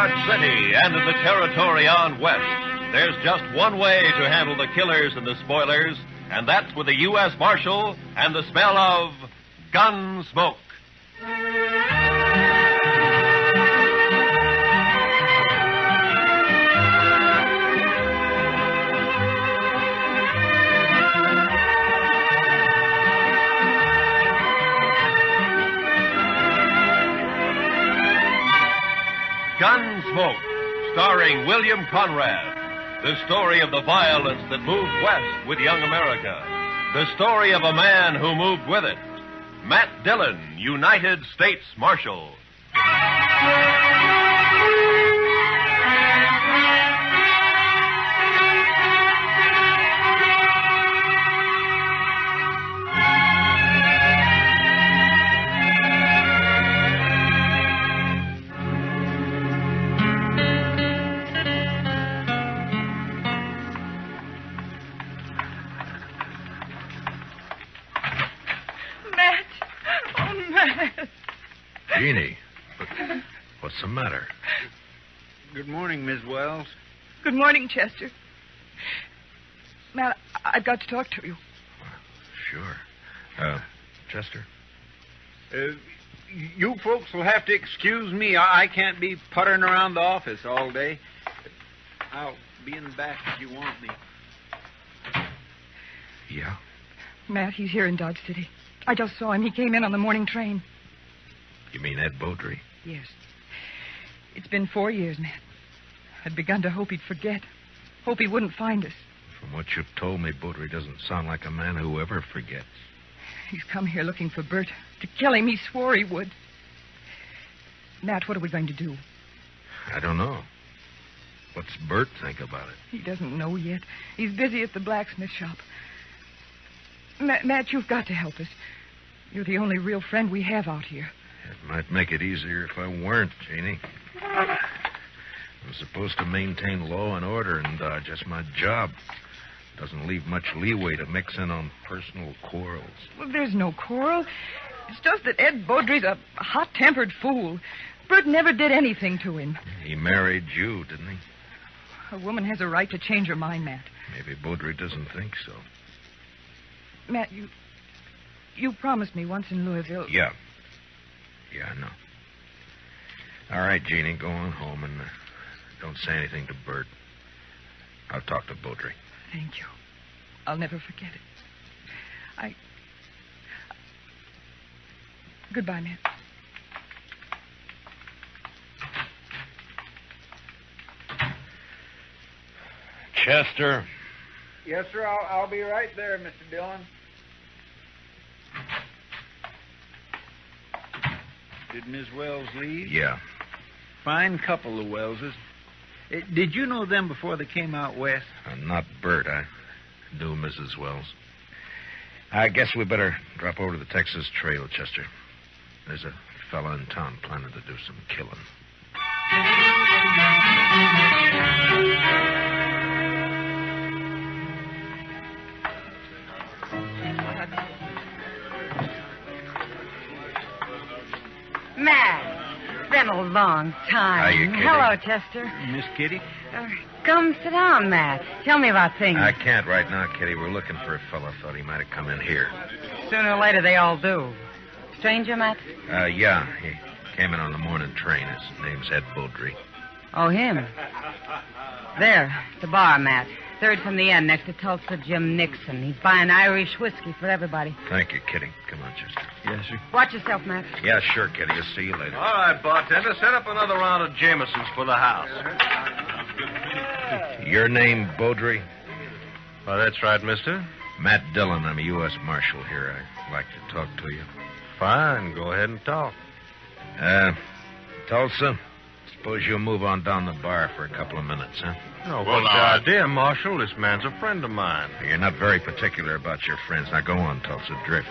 York City and in the territory on west, there's just one way to handle the killers and the spoilers, and that's with a U.S. Marshal and the smell of Gunsmoke. Gunsmoke, starring William Conrad. The story of the violence that moved west with young America. The story of a man who moved with it. Matt Dillon, United States Marshal. Jeannie, what's the matter? Good morning, Miss Wells. Good morning, Chester. Matt, I've got to talk to you. Sure. Chester? You folks will have to excuse me. I can't be puttering around the office all day. I'll be in the back if you want me. Yeah? Matt, he's here in Dodge City. I just saw him. He came in on the morning train. You mean Ed Beaudry? Yes. It's been 4 years, Matt. I'd begun to hope he'd forget. Hope he wouldn't find us. From what you've told me, Beaudry doesn't sound like a man who ever forgets. He's come here looking for Bert. To kill him, he swore he would. Matt, what are we going to do? I don't know. What's Bert think about it? He doesn't know yet. He's busy at the blacksmith shop. Matt, you've got to help us. You're the only real friend we have out here. It might make it easier if I weren't, Jeannie. I'm supposed to maintain law and order in Dodge. That's my job. Doesn't leave much leeway to mix in on personal quarrels. Well, there's no quarrel. It's just that Ed Beaudry's a hot-tempered fool. Bert never did anything to him. He married you, didn't he? A woman has a right to change her mind, Matt. Maybe Beaudry doesn't think so. Matt, you promised me once in Louisville. Yeah. Yeah, I know. All right, Jeannie, go on home and don't say anything to Bert. I'll talk to Beaudry. Thank you. I'll never forget it. Goodbye, Matt. Chester. Yes, sir. I'll be right there, Mr. Dillon. Did Miss Wells leave? Yeah. Fine couple, the Wellses. Did you know them before they came out west? Not Bert. I knew Mrs. Wells. I guess we better drop over to the Texas Trail, Chester. There's a fella in town planning to do some killing. Matt, it's been a long time. Hiya, Kitty. Hello, Chester. Miss Kitty? Come sit down, Matt. Tell me about things. I can't right now, Kitty. We're looking for a fella. Thought he might have come in here. Sooner or later, they all do. Stranger, Matt? Yeah. He came in on the morning train. His name's Ed Beaudry. Oh, him. There, the bar, Matt. Third from the end, next to Tulsa Jim Nixon. He's buying Irish whiskey for everybody. Thank you, Kitty. Come on, Chester. Yes, sir. Watch yourself, Matt. Yeah, sure, Kitty. I'll see you later. All right, bartender, set up another round of Jamesons for the house. Your name, Beaudry? Well, that's right, mister. Matt Dillon. I'm a U.S. Marshal here. I'd like to talk to you. Fine, go ahead and talk. Tulsa, suppose you'll move on down the bar for a couple of minutes, huh? Oh, what's the idea, Marshal? This man's a friend of mine. You're not very particular about your friends. Now go on, Tulsa. Drift.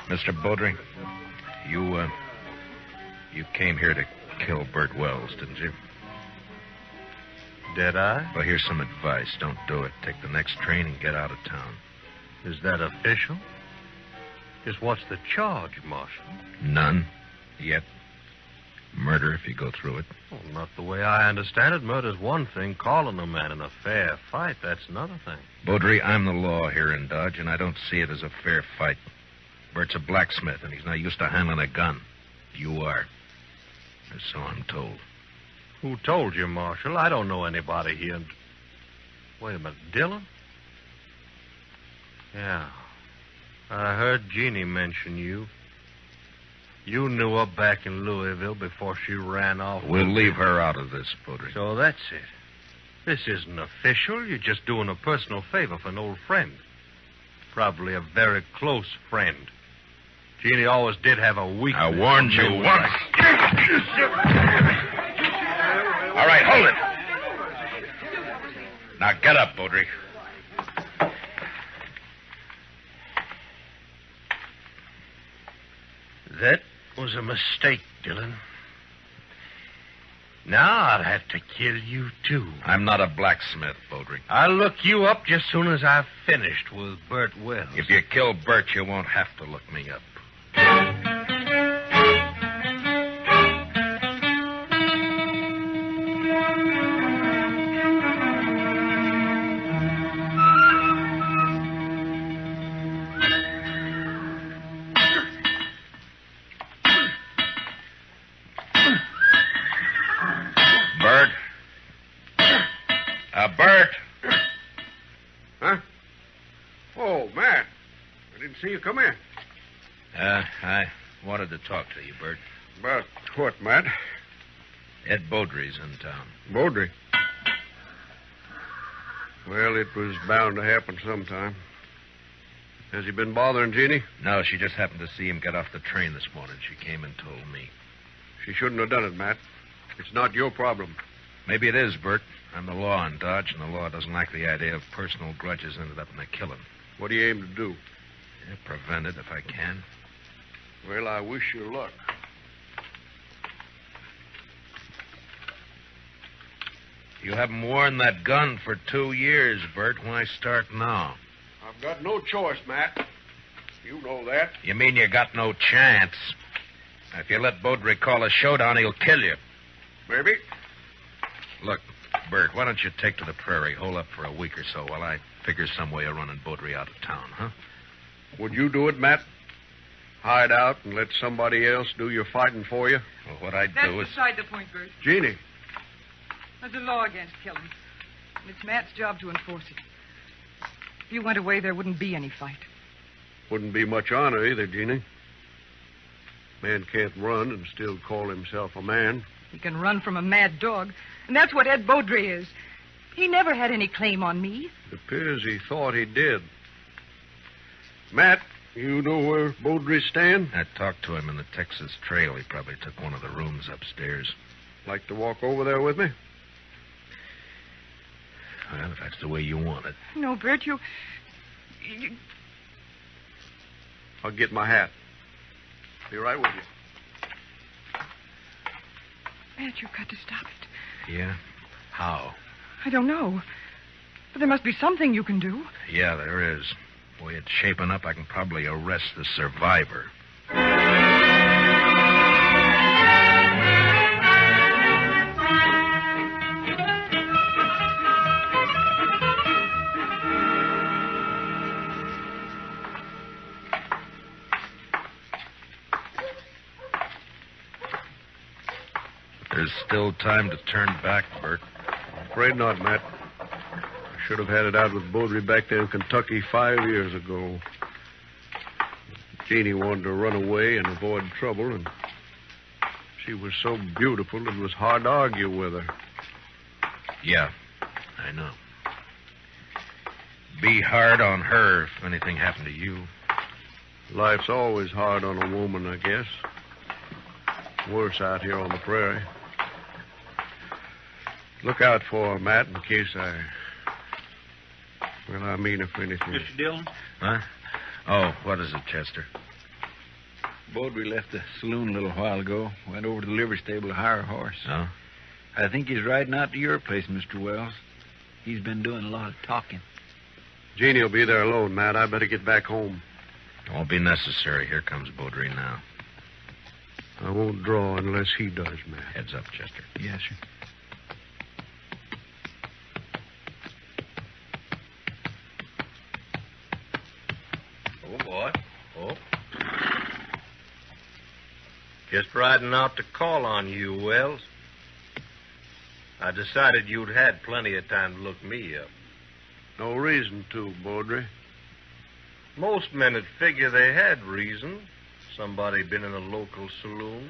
Mr. Beaudry, you came here to kill Bert Wells, didn't you? Did I? Well, here's some advice. Don't do it. Take the next train and get out of town. Is that official? Just what's the charge, Marshal? None. Yet, murder if you go through it. Well, not the way I understand it. Murder's one thing. Calling a man in a fair fight, that's another thing. Beaudry, I'm the law here in Dodge, and I don't see it as a fair fight. Bert's a blacksmith, and he's not used to handling a gun. You are. Or so I'm told. Who told you, Marshal? I don't know anybody here. Wait a minute, Dillon? Yeah. I heard Jeannie mention you. You knew her back in Louisville before she ran off. We'll leave her out of this, Beaudry. So that's it. This isn't official. You're just doing a personal favor for an old friend. Probably a very close friend. Jeannie always did have a weakness. I warned you once. All right, hold it. Now get up, Beaudry. That was a mistake, Dillon. Now I'll have to kill you, too. I'm not a blacksmith, Beaudry. I'll look you up just soon as I've finished with Bert Wells. If you kill Bert, you won't have to look me up. Bert. Huh? Oh, Matt. I didn't see you come in. I wanted to talk to you, Bert. About what, Matt? Ed Beaudry's in town. Beaudry. Well, it was bound to happen sometime. Has he been bothering Jeannie? No, she just happened to see him get off the train this morning. She came and told me. She shouldn't have done it, Matt. It's not your problem. Maybe it is, Bert. I'm the law in Dodge, and the law doesn't like the idea of personal grudges ended up in a killing. What do you aim to do? Yeah, prevent it if I can. Well, I wish you luck. You haven't worn that gun for 2 years, Bert. Why start now? I've got no choice, Matt. You know that. You mean you got no chance? If you let Beaudry call a showdown, he'll kill you. Maybe. Look, Bert, why don't you take to the prairie, hole up for a week or so while I figure some way of running Beaudry out of town, huh? Would you do it, Matt? Hide out and let somebody else do your fighting for you? Well, what I'd That's do is... beside the point, Bert. Jeannie. There's a law against killing. And it's Matt's job to enforce it. If you went away, there wouldn't be any fight. Wouldn't be much honor either, Jeannie. Man can't run and still call himself a man. He can run from a mad dog. And that's what Ed Beaudry is. He never had any claim on me. It appears he thought he did. Matt, you know where Beaudry stand? I talked to him in the Texas Trail. He probably took one of the rooms upstairs. Like to walk over there with me? Well, if that's the way you want it. No, Bert, you... I'll get my hat. Be right with you. Matt, you've got to stop it. Yeah? How? I don't know. But there must be something you can do. Yeah, there is. The way it's shaping up, I can probably arrest the survivor. There's still time to turn back, Bert. Afraid not, Matt. I should have had it out with Beaudry back there in Kentucky 5 years ago. Jeannie wanted to run away and avoid trouble, and she was so beautiful it was hard to argue with her. Yeah, I know. Be hard on her if anything happened to you. Life's always hard on a woman, I guess. Worse out here on the prairie. Look out for her, Matt, in case I... Well, I mean, if anything... Mr. Dillon? Huh? Oh, what is it, Chester? Beaudry left the saloon a little while ago. Went over to the livery stable to hire a horse. Oh? I think he's riding out to your place, Mr. Wells. He's been doing a lot of talking. Jeannie will be there alone, Matt. I better get back home. Won't be necessary. Here comes Beaudry now. I won't draw unless he does, Matt. Heads up, Chester. Yes, sir. Oh, boy. Oh. Just riding out to call on you, Wells. I decided you'd had plenty of time to look me up. No reason to, Beaudry. Most men would figure they had reason. Somebody been in a local saloon,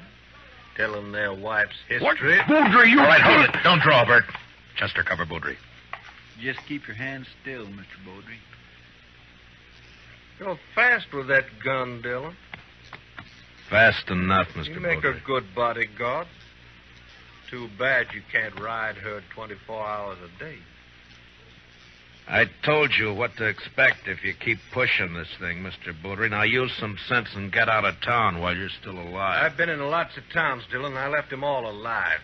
telling their wife's history. Beaudry, you... All right, hold it. Don't draw, Bert. Chester, cover Beaudry. Just keep your hands still, Mr. Beaudry. You're fast with that gun, Dillon. Fast enough, Mr. You make Beaudry. a good bodyguard. Too bad you can't ride her 24 hours a day. I told you what to expect if you keep pushing this thing, Mr. Beaudry. Now use some sense and get out of town while you're still alive. I've been in lots of towns, Dillon. I left them all alive.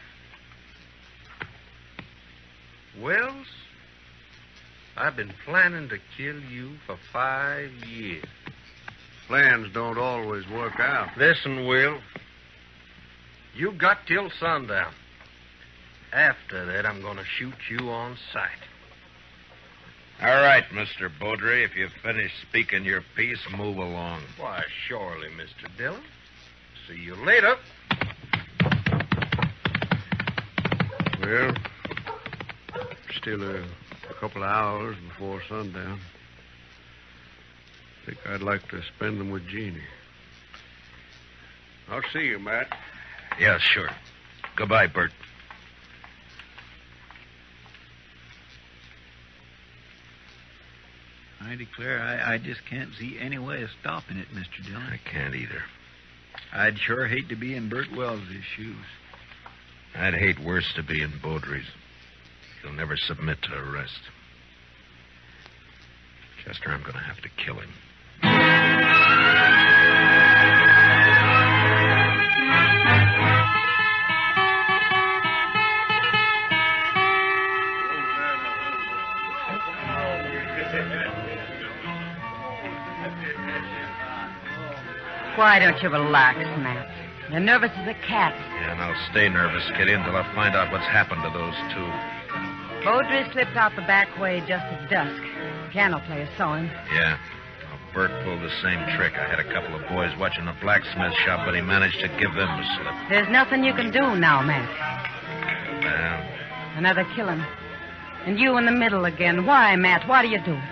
Wells, I've been planning to kill you for 5 years. Plans don't always work out. Listen, Will. You got till sundown. After that, I'm going to shoot you on sight. All right, Mr. Beaudry. If you've finished speaking your piece, move along. Why, surely, Mr. Dillon. See you later. Well, still a couple of hours before sundown. I think I'd like to spend them with Jeannie. I'll see you, Matt. Yeah, sure. Goodbye, Bert. I declare I just can't see any way of stopping it, Mr. Dillon. I can't either. I'd sure hate to be in Bert Wells' shoes. I'd hate worse to be in Beaudry's. He'll never submit to arrest. Chester, I'm going to have to kill him. Why don't you relax, Matt? You're nervous as a cat. Yeah, and I'll stay nervous, Kitty, until I find out what's happened to those two. Beaudry slipped out the back way just at dusk. The piano player saw him. Yeah. Well, Bert pulled the same trick. I had a couple of boys watching the blacksmith shop, but he managed to give them the slip. There's nothing you can do now, Matt. Well, Another killing. And you in the middle again. Why, Matt? Why do you do it?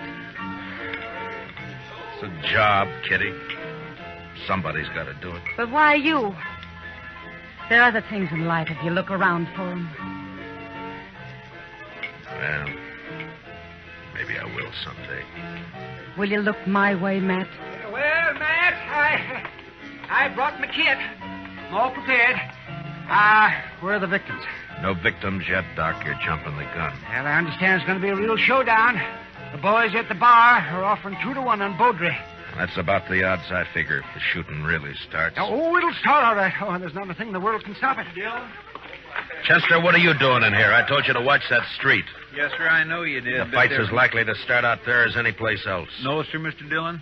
it's a job, Kitty. Somebody's got to do it. But why you? There are other things in life if you look around for them. Well, maybe I will someday. Will you look my way, Matt? Well, Matt, I brought my kit. I'm all prepared. Where are the victims? No victims yet, Doc. You're jumping the gun. Well, I understand it's going to be a real showdown. The boys at the bar are offering 2-1 on Beaudry. That's about the odds I figure if the shooting really starts. Oh, it'll start all right. Oh, and there's not a thing in the world can stop it. Chester, what are you doing in here? I told you to watch that street. Yes, sir, I know you did. The but fight's there- as likely to start out there as any place else. No, sir, Mr. Dillon.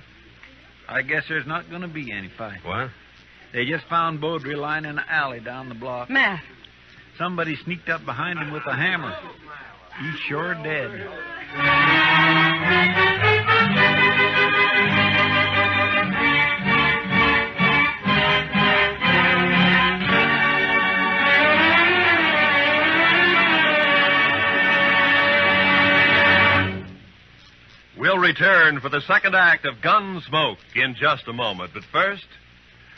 I guess there's not going to be any fight. What? They just found Beaudry lying in an alley down the block. Matt. Somebody sneaked up behind him with a hammer. He's sure dead. We'll return for the second act of Gunsmoke in just a moment. But first,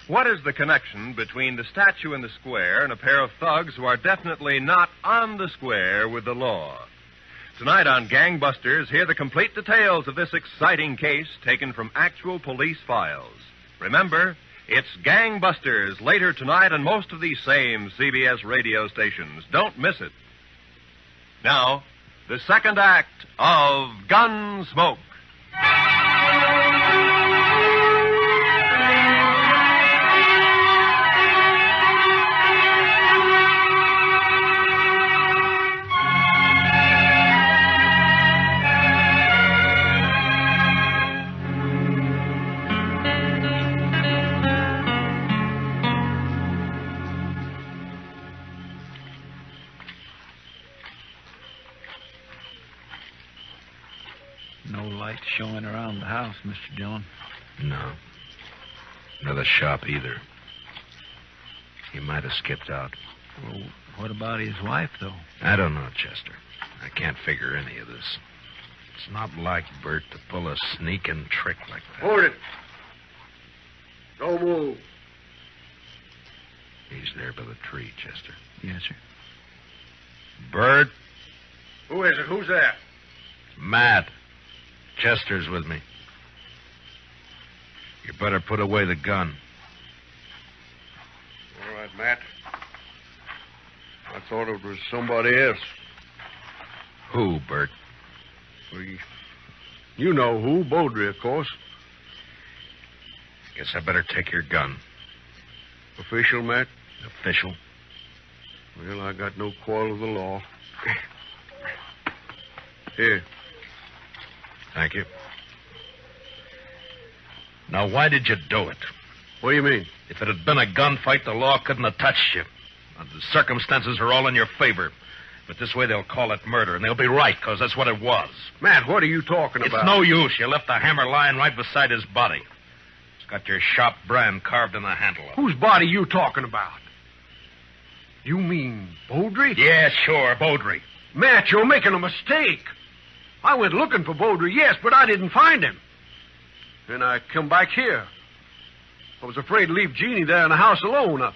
what is the connection between the statue in the square and a pair of thugs who are definitely not on the square with the law? Tonight on Gangbusters, hear the complete details of this exciting case taken from actual police files. Remember, it's Gangbusters later tonight on most of these same CBS radio stations. Don't miss it. Now, the second act of Gunsmoke. No light showing around the house, Mr. Dillon. No. Nor the shop either. He might have skipped out. Well, what about his wife, though? I don't know, Chester. I can't figure any of this. It's not like Bert to pull a sneaking trick like that. Hold it. Don't move. He's there by the tree, Chester. Yes, sir. Bert, Who is it? Who's that? Matt. Chester's with me. You better put away the gun. All right, Matt. I thought it was somebody else. Who, Bert? Well, you know who. Beaudry, of course. Guess I better take your gun. Official, Matt? Official. Well, I got no quarrel with the law. Here. Thank you. Now, why did you do it? What do you mean? If it had been a gunfight, the law couldn't have touched you. The circumstances are all in your favor. But this way they'll call it murder, and they'll be right, because that's what it was. Matt, what are you talking It's about? no use. You left the hammer lying right beside his body. It's got your shop brand carved in the handle of it. Whose body you talking about? You mean Beaudry? Yeah, sure, Beaudry. Matt, you're making a mistake. I went looking for Beaudry, yes, but I didn't find him. Then I come back here. I was afraid to leave Jeannie there in the house alone.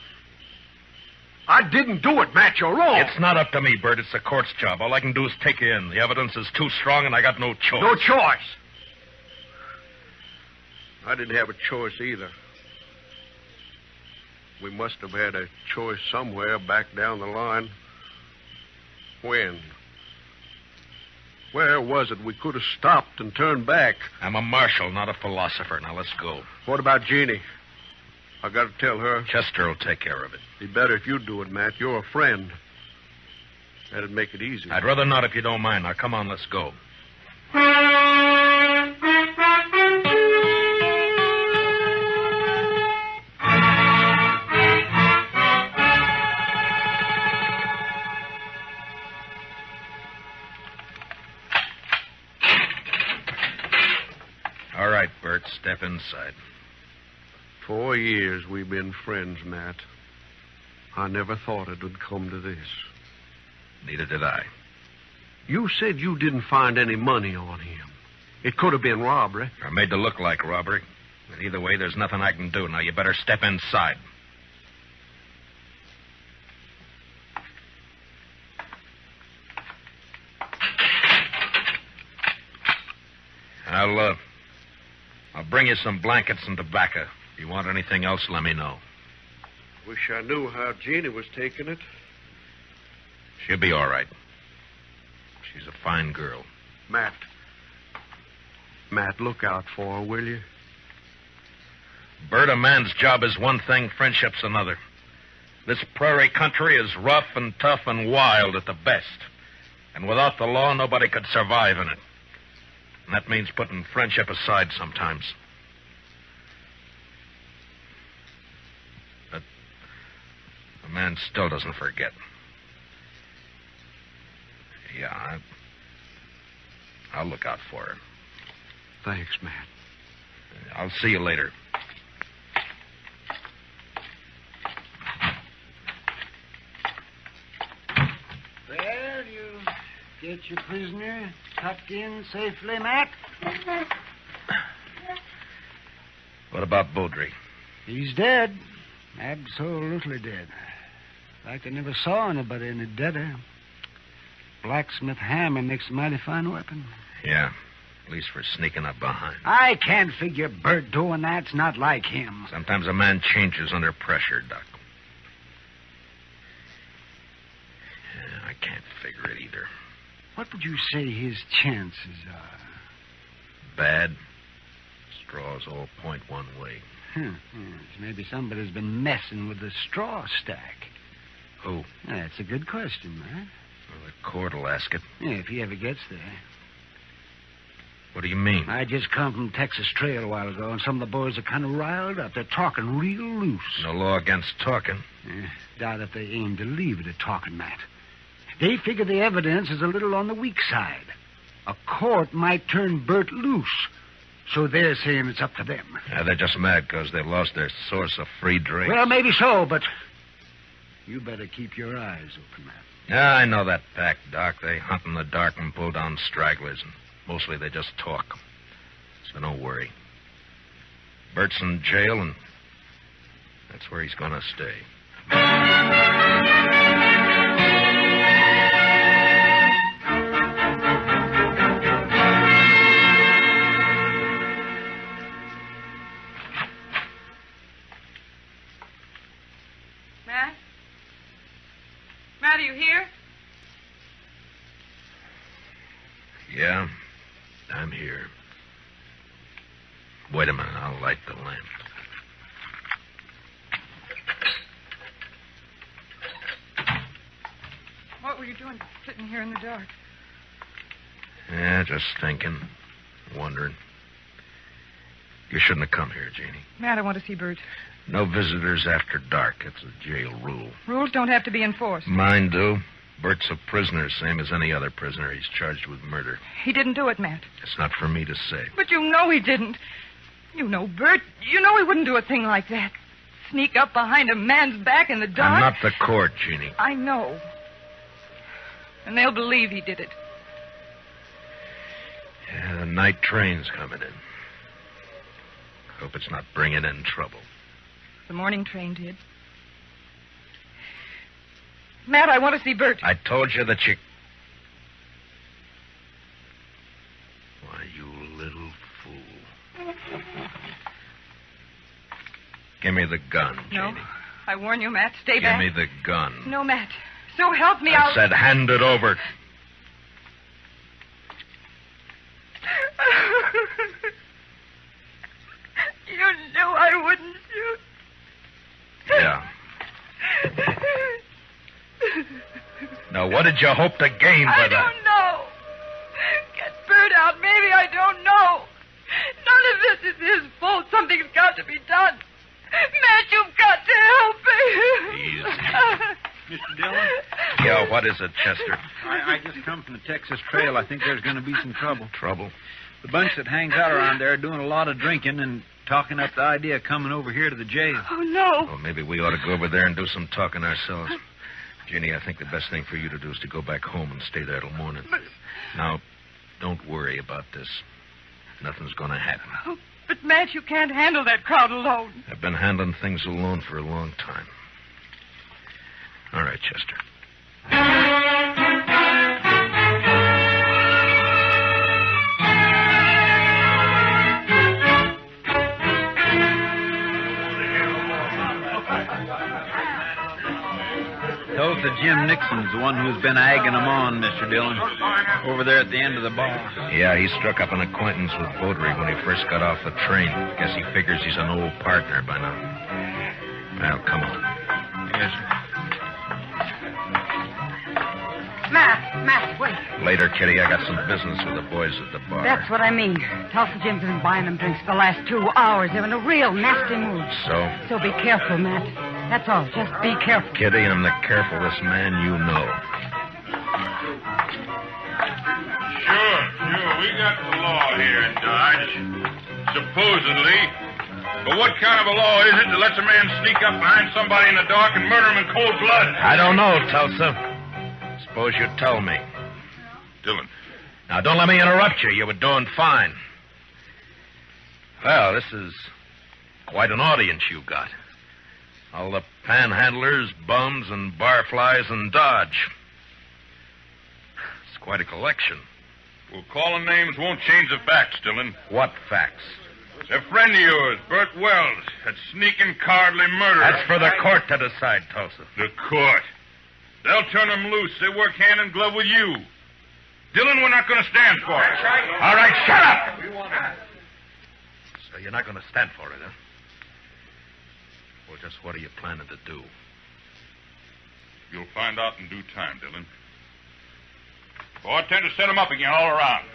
I didn't do it, Matt. You're wrong. It's not up to me, Bert. It's the court's job. All I can do is take you in. The evidence is too strong, and I got no choice. No choice. I didn't have a choice either. We must have had a choice somewhere back down the line. When? Where was it we could have stopped and turned back? I'm a marshal, not a philosopher. Now, let's go. What about Jeannie? I got to tell her. Chester will take care of it. Be better if you do it, Matt. You're a friend. That'd make it easy. I'd rather not if you don't mind. Now, come on, let's go. All right, Bert, step inside. 4 years we've been friends, Matt. I never thought it would come to this. Neither did I. You said you didn't find any money on him. It could have been robbery. I made to look like robbery. But either way, there's nothing I can do. Now, you better step inside. I'll bring you some blankets and tobacco. If you want anything else, let me know. Wish I knew how Jeannie was taking it. She'll be all right. She's a fine girl. Matt, look out for her, will you? Bert, a man's job is one thing, friendship's another. This prairie country is rough and tough and wild at the best. And without the law, nobody could survive in it. And that means putting friendship aside sometimes. But a man still doesn't forget. Yeah, I'll look out for her. Thanks, Matt. I'll see you later. Well, you get your prisoner tucked in safely, Matt? What about Beaudry? He's dead. Absolutely dead. In fact, I never saw anybody any deader. Blacksmith hammer makes a mighty fine weapon. Yeah, at least for sneaking up behind. I can't figure Bert doing that's not like him. Sometimes a man changes under pressure, Doc. Yeah, I can't figure it either. What would you say his chances are? Bad. Straws all point one way. Yes, maybe somebody's been messing with the straw stack. Who? That's a good question, man. Well, the court will ask it. Yeah, if he ever gets there. What do you mean? I just come from Texas Trail a while ago, and some of the boys are kind of riled up. They're talking real loose. No law against talking. Doubt if they aim to leave it at talking, Matt. They figure the evidence is a little on the weak side. a court might turn Bert loose. So they're saying it's up to them. Yeah, they're just mad because they lost their source of free drink. Well, maybe so, but you better keep your eyes open, Matt. Yeah, I know that fact, Doc. They hunt in the dark and pull down stragglers, and mostly they just talk. So don't worry. Bert's in jail, and that's where he's going to stay. Matt, are you here? Yeah, I'm here. Wait a minute, I'll light the lamp. What were you doing sitting here in the dark? Yeah, just thinking, wondering. You shouldn't have come here, Jeannie. Matt, I want to see Bert. No visitors after dark. It's a jail rule. Rules don't have to be enforced. Mine do. Bert's a prisoner, same as any other prisoner. He's charged with murder. He didn't do it, Matt. It's not for me to say. But you know he didn't. You know Bert. You know he wouldn't do a thing like that. Sneak up behind a man's back in the dark. I'm not the court, Jeannie. I know. And they'll believe he did it. Yeah, the night train's coming in. Hope it's not bringing in trouble. The morning train did. Matt, I want to see Bert. I told you that you... Why, you little fool. Give me the gun, No. Jeannie. I warn you, Matt. Stay Give back. me the gun. No, Matt. So help me, I said hand it over. You knew I wouldn't shoot. Yeah. Now, what did you hope to gain by I that? don't know. Get Bert out. Maybe I don't know. None of this is his fault. Something's got to be done. Matt, you've got to help me. Easy. Mr. Dillon? Yeah, what is it, Chester? I just come from the Texas Trail. I think there's going to be some trouble. Trouble? The bunch that hangs out around there are doing a lot of drinking and talking up the idea of coming over here to the jail. Oh, no. Well, maybe we ought to go over there and do some talking ourselves. Ginny, I think the best thing for you to do is to go back home and stay there till morning. But... Now, don't worry about this. Nothing's going to happen. Oh, but, Matt, you can't handle that crowd alone. I've been handling things alone for a long time. All right, Chester. Tulsa Jim Nixon's the one who's been egging them on, Mr. Dillon. Over there at the end of the bar. Yeah, he struck up an acquaintance with Beaudry when he first got off the train. Guess he figures he's an old partner by now. Well, come on. Yes, sir. Matt, wait. Later, Kitty, I got some business with the boys at the bar. That's what I mean. Tulsa Jim's been buying them drinks for the last 2 hours. They're in a real nasty mood. So? So be careful, Matt. That's all. Just be careful. Kitty, I'm the carefulest man you know. Sure. We got the law here in Dodge. Supposedly. But what kind of a law is it that lets a man sneak up behind somebody in the dark and murder him in cold blood? I don't know, Tulsa. Suppose you tell me. Dillon. Now, don't let me interrupt you. You were doing fine. Well, this is quite an audience you got. All the panhandlers, bums, and barflies in Dodge. It's quite a collection. Well, calling names won't change the facts, Dillon. What facts? A friend of yours, Bert Wells, that sneaking cowardly murderer. That's for the court to decide, Tulsa. The court. They'll turn him loose. They work hand in glove with you. Dillon, we're not going to stand for it. All right, shut up! So you're not going to stand for it, huh? Well, just what are you planning to do? You'll find out in due time, Dillon. Oh, I tend to set him up again all around.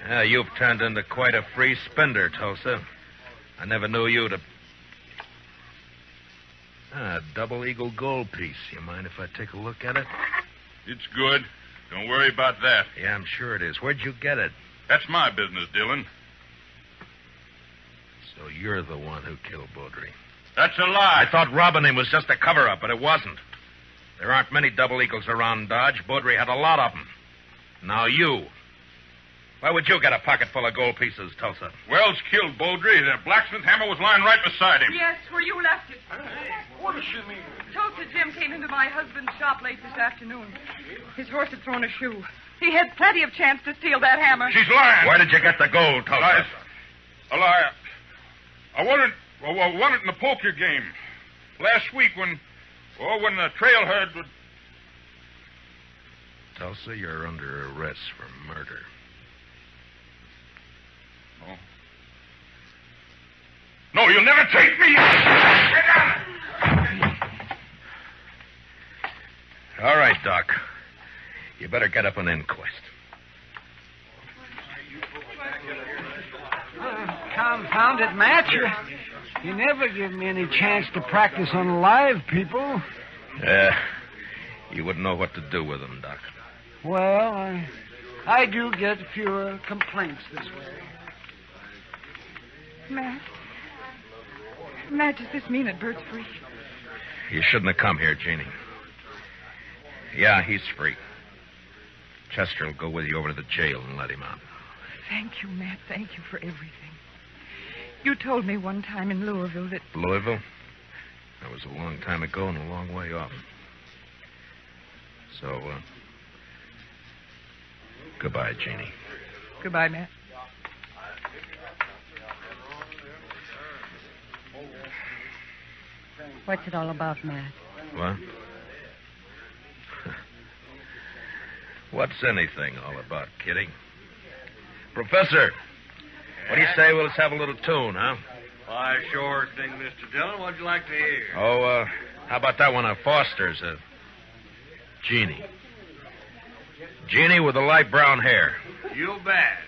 Yeah, you've turned into quite a free spender, Tulsa. I never knew you to... double eagle gold piece. You mind if I take a look at it? It's good. Don't worry about that. Yeah, I'm sure it is. Where'd you get it? That's my business, Dillon. So you're the one who killed Beaudry. That's a lie. I thought robbing him was just a cover-up, but it wasn't. There aren't many double eagles around Dodge. Beaudry had a lot of them. Now you. Why would you get a pocket full of gold pieces, Tulsa? Wells killed Beaudry. The blacksmith hammer was lying right beside him. Yes, where you left it. What does she mean? Tulsa Jim came into my husband's shop late this afternoon. His horse had thrown a shoe. He had plenty of chance to steal that hammer. She's lying. Where did you get the gold, Tulsa? A lie. I won it in the poker game. Last week when the trail herd would... Tulsa, you're under arrest for murder. Oh. No, you'll never take me. Get down. All right, Doc. You better get up an inquest. Confound it, Matt. You never give me any chance to practice on live people. You wouldn't know what to do with them, Doc. Well, I do get fewer complaints this way. Matt, does this mean that Bert's free? You shouldn't have come here, Jeannie. Yeah, he's free. Chester will go with you over to the jail and let him out. Thank you, Matt. Thank you for everything. You told me one time in Louisville that... Louisville? That was a long time ago and a long way off. So, goodbye, Jeannie. Goodbye, Matt. What's it all about, Matt? What? What's anything all about, Kitty? Professor, what do you say we'll just have a little tune, huh? Why, sure thing, Mr. Dillon. What'd you like to hear? Oh, how about that one of Foster's? Jeannie. Jeannie with the light brown hair. You bet.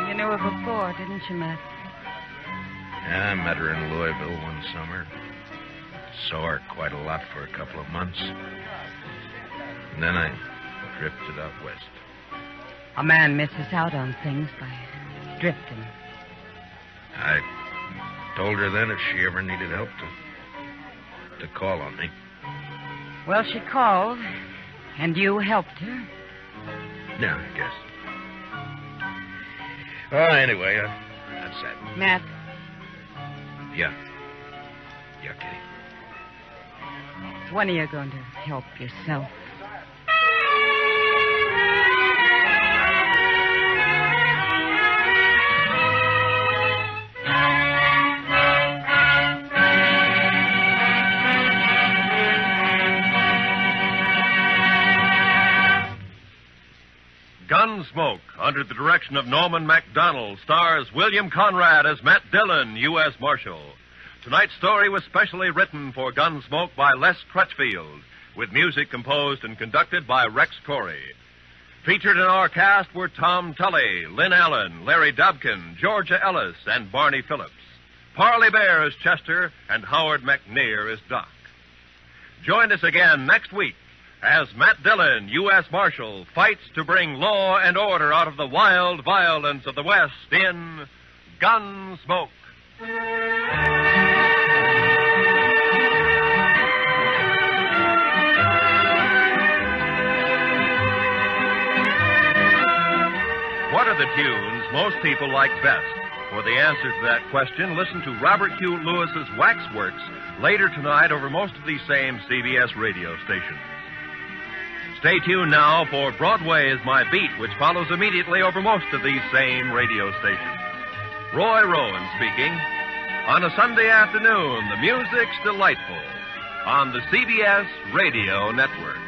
You knew her before, didn't you, Matt? Yeah, I met her in Louisville one summer. Saw her quite a lot for a couple of months. And then I drifted out west. A man misses out on things by drifting. I told her then if she ever needed help to call on me. Well, she called, and you helped her. Yeah, I guess. Well, anyway, that's that. Matt, Yeah. Yeah, Kitty. when are you going to help yourself? Gunsmoke, under the direction of Norman MacDonald, stars William Conrad as Matt Dillon, U.S. Marshal. Tonight's story was specially written for Gunsmoke by Les Crutchfield, with music composed and conducted by Rex Corey. Featured in our cast were Tom Tully, Lynn Allen, Larry Dobkin, Georgia Ellis, and Barney Phillips. Parley Bear as Chester, and Howard McNear as Doc. Join us again next week as Matt Dillon, U.S. Marshal, fights to bring law and order out of the wild violence of the West in Gunsmoke. What are the tunes most people like best? For the answer to that question, listen to Robert Hugh Lewis's Waxworks later tonight over most of these same CBS radio stations. Stay tuned now for Broadway is My Beat, which follows immediately over most of these same radio stations. Roy Rowan speaking. On a Sunday afternoon, the music's delightful on the CBS Radio Network.